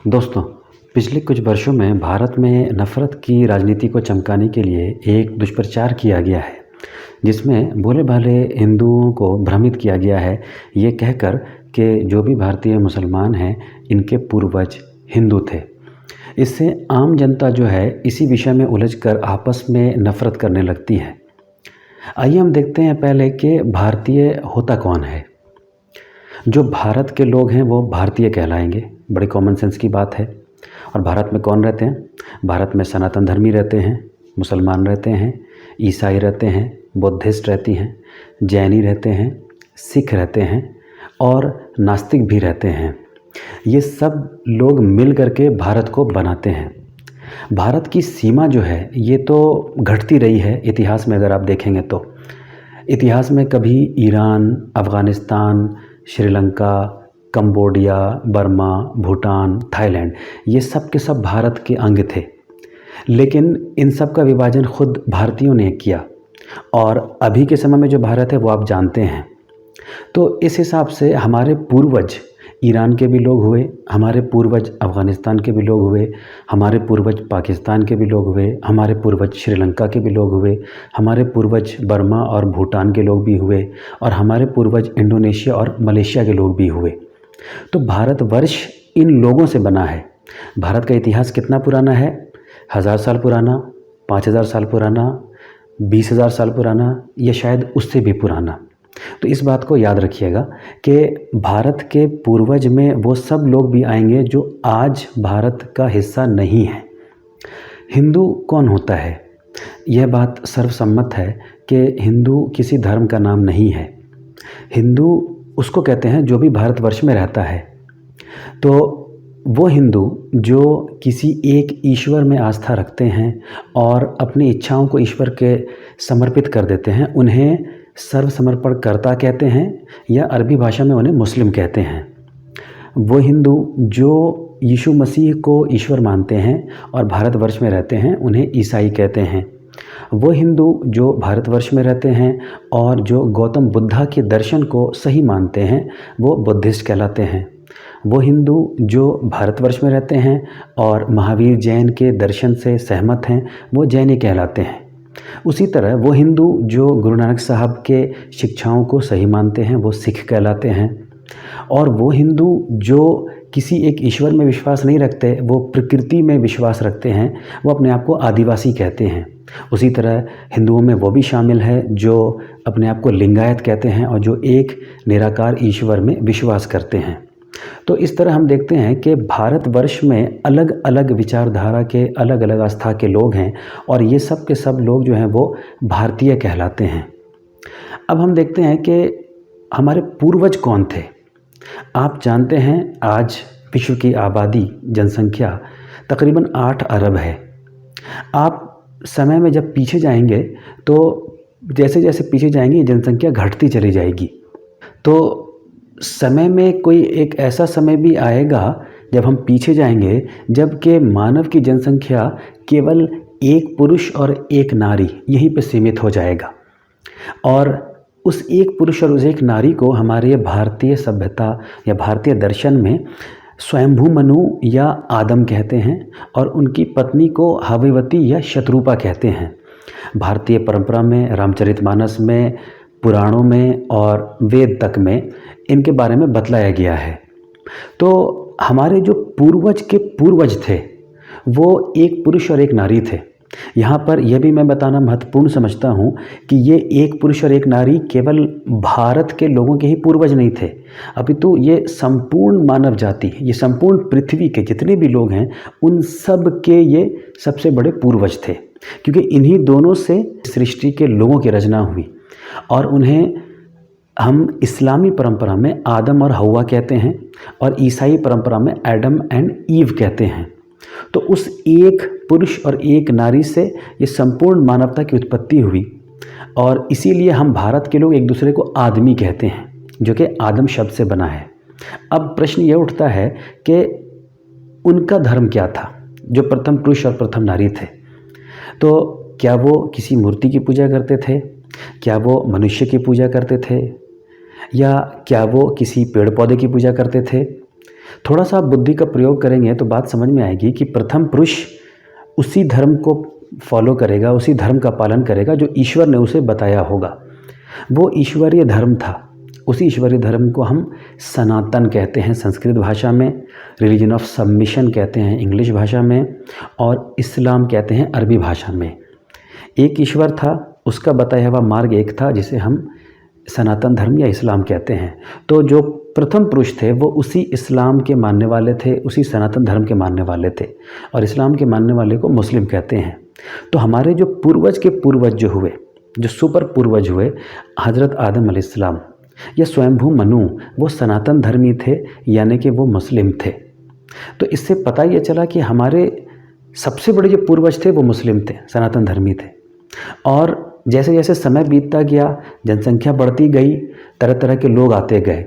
दोस्तों, पिछले कुछ वर्षों में भारत में नफ़रत की राजनीति को चमकाने के लिए एक दुष्प्रचार किया गया है, जिसमें भोले-भाले हिंदुओं को भ्रमित किया गया है, ये कहकर कि जो भी भारतीय मुसलमान हैं, इनके पूर्वज हिंदू थे। इससे आम जनता जो है, इसी विषय में उलझकर आपस में नफ़रत करने लगती है। आइए हम देखते हैं पहले कि भारतीय होता कौन है। जो भारत के लोग हैं वो भारतीय कहलाएंगे, बड़ी कॉमन सेंस की बात है। और भारत में कौन रहते हैं? भारत में सनातन धर्मी रहते हैं, मुसलमान रहते हैं, ईसाई रहते हैं, बुद्धिस्ट रहती हैं, जैनी रहते हैं, सिख रहते हैं और नास्तिक भी रहते हैं। ये सब लोग मिल करके भारत को बनाते हैं। भारत की सीमा जो है ये तो घटती रही है इतिहास में, अगर आप देखेंगे तो इतिहास में कभी Iran, Afghanistan, Sri Lanka, Cambodia, Burma, Bhutan, Thailand, ये सब के सब भारत के अंग थे। लेकिन इन सब का विभाजन खुद भारतीयों ने किया और अभी के समय में जो भारत है वो आप जानते हैं। तो इस हिसाब से हमारे पूर्वज ईरान के भी लोग हुए, हमारे पूर्वज अफ़गानिस्तान के भी लोग हुए, हमारे पूर्वज पाकिस्तान के भी लोग हुए, हमारे पूर्वज श्रीलंका के भी लोग हुए, हमारे पूर्वज बर्मा और भूटान के लोग भी हुए और हमारे पूर्वज इंडोनेशिया और मलेशिया के लोग भी हुए। तो भारतवर्ष इन लोगों से बना है। भारत का इतिहास कितना पुराना है? 1000 साल पुराना, 5000 साल पुराना, 20,000 साल पुराना या शायद उससे भी पुराना। तो इस बात को याद रखिएगा कि भारत के पूर्वज में वो सब लोग भी आएंगे जो आज भारत का हिस्सा नहीं है। हिंदू कौन होता है? यह बात सर्वसम्मत है कि हिंदू किसी धर्म का नाम नहीं है। हिंदू उसको कहते हैं जो भी भारतवर्ष में रहता है। तो वो हिंदू जो किसी एक ईश्वर में आस्था रखते हैं और अपनी इच्छाओं को ईश्वर के समर्पित कर देते हैं, उन्हें सर्वसमर्पणकर्ता कहते हैं या अरबी भाषा में उन्हें मुस्लिम कहते हैं। वो हिंदू जो यीशु मसीह को ईश्वर मानते हैं और भारतवर्ष में रहते हैं, उन्हें ईसाई कहते हैं। वो हिंदू जो भारतवर्ष में रहते हैं और जो गौतम बुद्धा के दर्शन को सही मानते हैं, वो बुद्धिस्ट कहलाते हैं। वो हिंदू जो भारतवर्ष में रहते हैं और महावीर जैन के दर्शन से सहमत हैं, वो जैनी कहलाते हैं। उसी तरह वो हिंदू जो गुरु नानक साहब के शिक्षाओं को सही मानते हैं, वो सिख कहलाते हैं। और वो हिंदू जो किसी एक ईश्वर में विश्वास नहीं रखते, वो प्रकृति में विश्वास रखते हैं, वो अपने आप को आदिवासी कहते हैं। उसी तरह हिंदुओं में वो भी शामिल है जो अपने आप को लिंगायत कहते हैं और जो एक निराकार ईश्वर में विश्वास करते हैं। तो इस तरह हम देखते हैं कि भारतवर्ष में अलग अलग विचारधारा के अलग अलग आस्था के लोग हैं और ये सब के सब लोग जो हैं वो भारतीय कहलाते हैं। अब हम देखते हैं कि हमारे पूर्वज कौन थे। आप जानते हैं आज विश्व की आबादी, जनसंख्या तकरीबन 8 अरब है। आप समय में जब पीछे जाएंगे तो जैसे जैसे पीछे जाएंगे जनसंख्या घटती चली जाएगी। तो समय में कोई एक ऐसा समय भी आएगा जब हम पीछे जाएंगे जबकि मानव की जनसंख्या केवल एक पुरुष और एक नारी यहीं पे सीमित हो जाएगा। और उस एक पुरुष और उस एक नारी को हमारे भारतीय सभ्यता या भारतीय दर्शन में स्वयंभू मनु या आदम कहते हैं और उनकी पत्नी को हव्यवती या शत्रुपा कहते हैं। भारतीय परंपरा में, रामचरितमानस में, पुराणों में और वेद तक में इनके बारे में बतलाया गया है। तो हमारे जो पूर्वज के पूर्वज थे वो एक पुरुष और एक नारी थे। यहाँ पर यह भी मैं बताना महत्वपूर्ण समझता हूँ कि ये एक पुरुष और एक नारी केवल भारत के लोगों के ही पूर्वज नहीं थे, अपितु ये संपूर्ण मानव जाति, ये संपूर्ण पृथ्वी के जितने भी लोग हैं उन सब के ये सबसे बड़े पूर्वज थे, क्योंकि इन्हीं दोनों से सृष्टि के लोगों की रचना हुई। और उन्हें हम इस्लामी परंपरा में आदम और हव्वा कहते हैं और ईसाई परंपरा में एडम एंड ईव कहते हैं। तो उस एक पुरुष और एक नारी से ये संपूर्ण मानवता की उत्पत्ति हुई और इसीलिए हम भारत के लोग एक दूसरे को आदमी कहते हैं, जो कि आदम शब्द से बना है। अब प्रश्न ये उठता है कि उनका धर्म क्या था, जो प्रथम पुरुष और प्रथम नारी थे। तो क्या वो किसी मूर्ति की पूजा करते थे? क्या वो मनुष्य की पूजा करते थे? या क्या वो किसी पेड़ पौधे की पूजा करते थे? थोड़ा सा आप बुद्धि का प्रयोग करेंगे तो बात समझ में आएगी कि प्रथम पुरुष उसी धर्म को फॉलो करेगा, उसी धर्म का पालन करेगा जो ईश्वर ने उसे बताया होगा। वो ईश्वरीय धर्म था। उसी ईश्वरीय धर्म को हम सनातन कहते हैं संस्कृत भाषा में, रिलीजन ऑफ सबमिशन कहते हैं इंग्लिश भाषा में, और इस्लाम कहते हैं अरबी भाषा में। एक ईश्वर था, उसका बताया हुआ मार्ग एक था, जिसे हम सनातन धर्म या इस्लाम कहते हैं। तो जो प्रथम पुरुष थे वो उसी इस्लाम के मानने वाले थे, उसी सनातन धर्म के मानने वाले थे, और इस्लाम के मानने वाले को मुस्लिम कहते हैं। तो हमारे जो पूर्वज के पूर्वज जो हुए, जो सुपर पूर्वज हुए, हज़रत आदम अलैहिस्सलाम या स्वयंभू मनु, वो सनातन धर्मी थे, यानी कि वो मुस्लिम थे। तो इससे पता ये चला कि हमारे सबसे बड़े जो पूर्वज थे वो मुस्लिम थे, सनातन धर्मी थे। और जैसे जैसे समय बीतता गया, जनसंख्या बढ़ती गई, तरह तरह के लोग आते गए,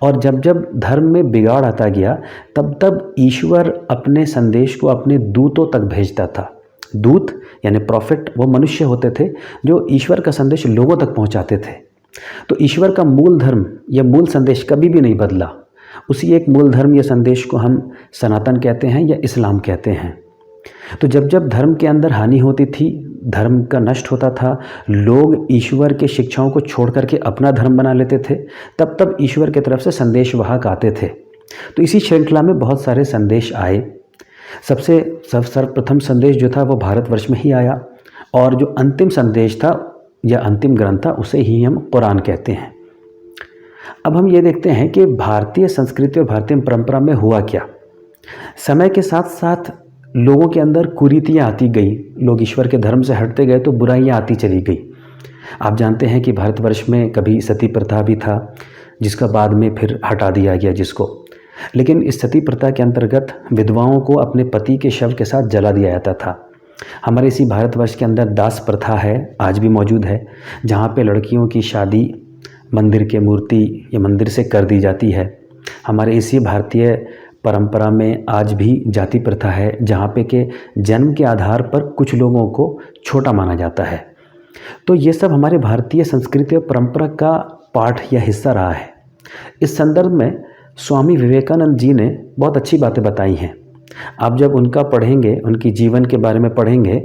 और जब जब धर्म में बिगाड़ आता गया तब तब ईश्वर अपने संदेश को अपने दूतों तक भेजता था। दूत यानी प्रॉफिट वो मनुष्य होते थे जो ईश्वर का संदेश लोगों तक पहुंचाते थे। तो ईश्वर का मूल धर्म या मूल संदेश कभी भी नहीं बदला। उसी एक मूल धर्म या संदेश को हम सनातन कहते हैं या इस्लाम कहते हैं। तो जब जब धर्म के अंदर हानि होती थी, धर्म का नष्ट होता था, लोग ईश्वर के शिक्षाओं को छोड़ करके अपना धर्म बना लेते थे, तब तब ईश्वर की तरफ से संदेशवाहक आते थे। तो इसी श्रृंखला में बहुत सारे संदेश आए। सर्वप्रथम संदेश जो था वो भारतवर्ष में ही आया, और जो अंतिम संदेश था या अंतिम ग्रंथ था उसे ही हम कुरान कहते हैं। अब हम ये देखते हैं कि भारतीय संस्कृति और भारतीय परंपरा में हुआ क्या। समय के साथ साथ लोगों के अंदर कुरीतियाँ आती गई, लोग ईश्वर के धर्म से हटते गए तो बुराइयाँ आती चली गई। आप जानते हैं कि भारतवर्ष में कभी सती प्रथा भी था, जिसका बाद में फिर हटा दिया गया जिसको। लेकिन इस सती प्रथा के अंतर्गत विधवाओं को अपने पति के शव के साथ जला दिया जाता था। हमारे इसी भारतवर्ष के अंदर दास प्रथा है, आज भी मौजूद है, जहाँ पे लड़कियों की शादी मंदिर के मूर्ति या मंदिर से कर दी जाती है। हमारे इसी भारतीय परंपरा में आज भी जाति प्रथा है, जहाँ पे के जन्म के आधार पर कुछ लोगों को छोटा माना जाता है। तो ये सब हमारे भारतीय संस्कृति और परंपरा का पार्ट या हिस्सा रहा है। इस संदर्भ में स्वामी विवेकानंद जी ने बहुत अच्छी बातें बताई हैं। आप जब उनका पढ़ेंगे, उनकी जीवन के बारे में पढ़ेंगे,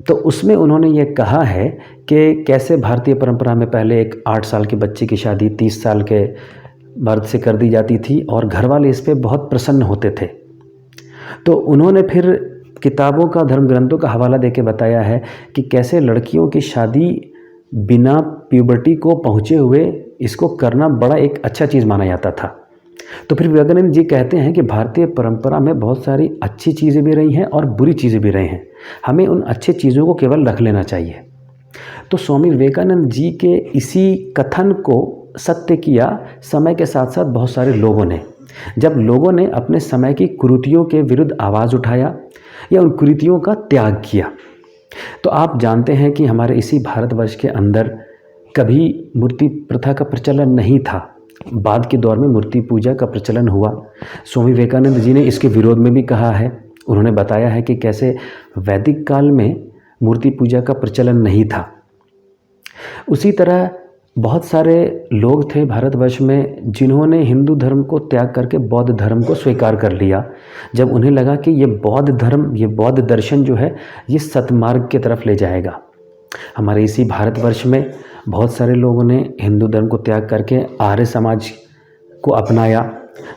तो उसमें उन्होंने ये कहा है कि कैसे भारतीय परंपरा में पहले एक 8 साल के बच्चे की शादी 30 साल के मर्द से कर दी जाती थी, और घर वाले इस पे बहुत प्रसन्न होते थे। तो उन्होंने फिर किताबों का, धर्म ग्रंथों का हवाला देके बताया है कि कैसे लड़कियों की शादी बिना प्यूबर्टी को पहुँचे हुए इसको करना बड़ा एक अच्छा चीज़ माना जाता था। तो फिर विवेकानंद जी कहते हैं कि भारतीय परंपरा में बहुत सारी अच्छी चीज़ें भी रही हैं और बुरी चीज़ें भी रही हैं, हमें उन अच्छी चीज़ों को केवल रख लेना चाहिए। तो स्वामी विवेकानंद जी के इसी कथन को सत्य किया समय के साथ साथ बहुत सारे लोगों ने। जब लोगों ने अपने समय की कुरीतियों के विरुद्ध आवाज़ उठाया या उन कुरीतियों का त्याग किया। तो आप जानते हैं कि हमारे इसी भारतवर्ष के अंदर कभी मूर्ति प्रथा का प्रचलन नहीं था। बाद के दौर में मूर्ति पूजा का प्रचलन हुआ। स्वामी विवेकानंद जी ने इसके विरोध में भी कहा है। उन्होंने बताया है कि कैसे वैदिक काल में मूर्ति पूजा का प्रचलन नहीं था। उसी तरह बहुत सारे लोग थे भारतवर्ष में जिन्होंने हिंदू धर्म को त्याग करके बौद्ध धर्म को स्वीकार कर लिया, जब उन्हें लगा कि ये बौद्ध धर्म, ये बौद्ध दर्शन जो है ये सतमार्ग की तरफ ले जाएगा। हमारे इसी भारतवर्ष में बहुत सारे लोगों ने हिंदू धर्म को त्याग करके आर्य समाज को अपनाया।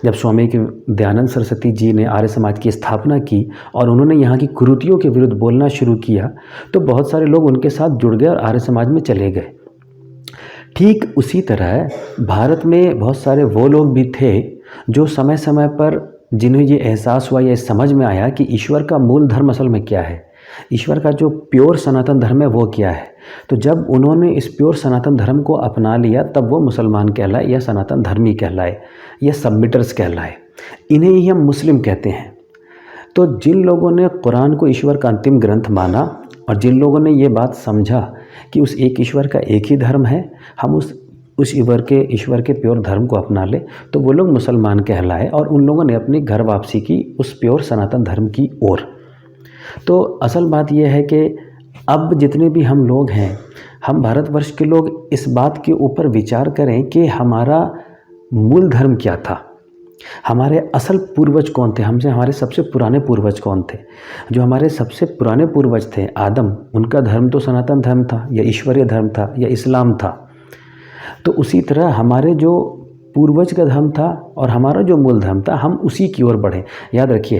जब स्वामी दयानंद सरस्वती जी ने आर्य समाज की स्थापना की और उन्होंने यहाँ की कुरीतियों के विरुद्ध बोलना शुरू किया, तो बहुत सारे लोग उनके साथ जुड़ गए और आर्य समाज में चले गए। ठीक उसी तरह भारत में बहुत सारे वो लोग भी थे जो समय समय पर जिन्हें ये एहसास हुआ, ये समझ में आया कि ईश्वर का मूल धर्म असल में क्या है, ईश्वर का जो प्योर सनातन धर्म है वो क्या है। तो जब उन्होंने इस प्योर सनातन धर्म को अपना लिया, तब वो मुसलमान कहलाए या सनातन धर्मी कहलाए या सबमिटर्स कहलाए। इन्हें ही हम मुस्लिम कहते हैं। तो जिन लोगों ने कुरान को ईश्वर का अंतिम ग्रंथ माना और जिन लोगों ने ये बात समझा कि उस एक ईश्वर का एक ही धर्म है, हम उस ईश्वर के प्योर धर्म को अपना ले, तो वो लोग मुसलमान कहलाए और उन लोगों ने अपनी घर वापसी की उस प्योर सनातन धर्म की ओर। तो असल बात यह है कि अब जितने भी हम लोग हैं, हम भारतवर्ष के लोग इस बात के ऊपर विचार करें कि हमारा मूल धर्म क्या था। हमारे असल पूर्वज कौन थे, हमसे हमारे सबसे पुराने पूर्वज कौन थे। जो हमारे सबसे पुराने पूर्वज थे आदम, उनका धर्म तो सनातन धर्म था या ईश्वरीय धर्म था या इस्लाम था। तो उसी तरह हमारे जो पूर्वज का धर्म था और हमारा जो मूल धर्म था, हम उसी की ओर बढ़े। याद रखिए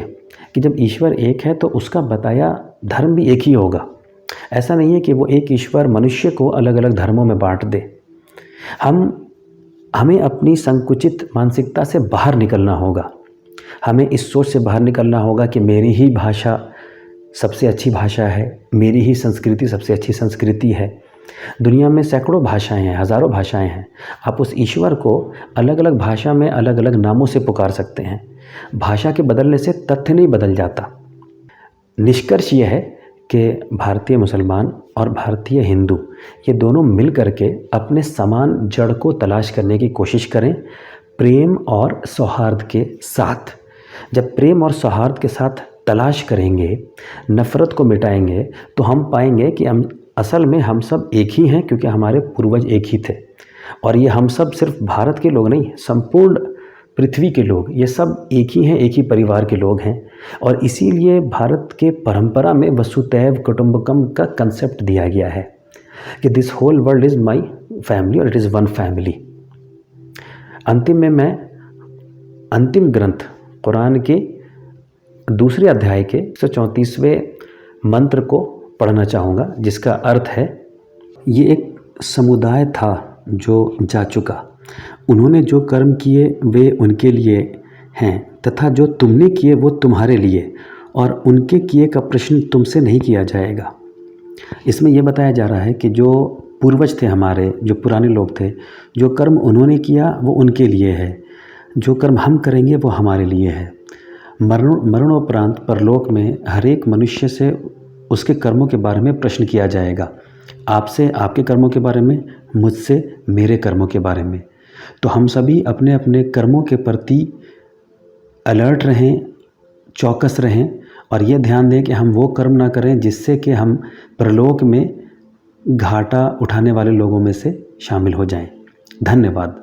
कि जब ईश्वर एक है तो उसका बताया धर्म भी एक ही होगा। ऐसा नहीं है कि वो एक ईश्वर मनुष्य को अलग अलग धर्मों में बांट दे। हमें अपनी संकुचित मानसिकता से बाहर निकलना होगा। हमें इस सोच से बाहर निकलना होगा कि मेरी ही भाषा सबसे अच्छी भाषा है, मेरी ही संस्कृति सबसे अच्छी संस्कृति है। दुनिया में सैकड़ों भाषाएं हैं, हज़ारों भाषाएं हैं। आप उस ईश्वर को अलग अलग भाषा में अलग अलग नामों से पुकार सकते हैं। भाषा के बदलने से तथ्य नहीं बदल जाता। निष्कर्ष यह है कि भारतीय मुसलमान और भारतीय हिंदू ये दोनों मिल करके अपने समान जड़ को तलाश करने की कोशिश करें, प्रेम और सौहार्द के साथ। जब प्रेम और सौहार्द के साथ तलाश करेंगे, नफ़रत को मिटाएंगे, तो हम पाएंगे कि असल में हम सब एक ही हैं, क्योंकि हमारे पूर्वज एक ही थे। और ये हम सब सिर्फ भारत के लोग नहीं, संपूर्ण पृथ्वी के लोग, ये सब एक ही हैं, एक ही परिवार के लोग हैं। और इसीलिए भारत के परंपरा में वसुधैव कुटुंबकम का कंसेप्ट दिया गया है कि this whole world is my family और इट इज़ वन फैमिली। अंतिम में मैं अंतिम ग्रंथ कुरान के दूसरे अध्याय के 134वें मंत्र को पढ़ना चाहूँगा, जिसका अर्थ है, ये एक समुदाय था जो जा चुका, उन्होंने जो कर्म किए वे उनके लिए हैं, तथा जो तुमने किए वो तुम्हारे लिए, और उनके किए का प्रश्न तुमसे नहीं किया जाएगा। इसमें यह बताया जा रहा है कि जो पूर्वज थे हमारे, जो पुराने लोग थे, जो कर्म उन्होंने किया वो उनके लिए है, जो कर्म हम करेंगे वो हमारे लिए है। मरणोपरांत परलोक में हर एक मनुष्य से उसके कर्मों के बारे में प्रश्न किया जाएगा। आपसे आपके कर्मों के बारे में, मुझसे मेरे कर्मों के बारे में। तो हम सभी अपने अपने कर्मों के प्रति अलर्ट रहें, चौकस रहें, और ये ध्यान दें कि हम वो कर्म ना करें जिससे कि हम परलोक में घाटा उठाने वाले लोगों में से शामिल हो जाएं। धन्यवाद।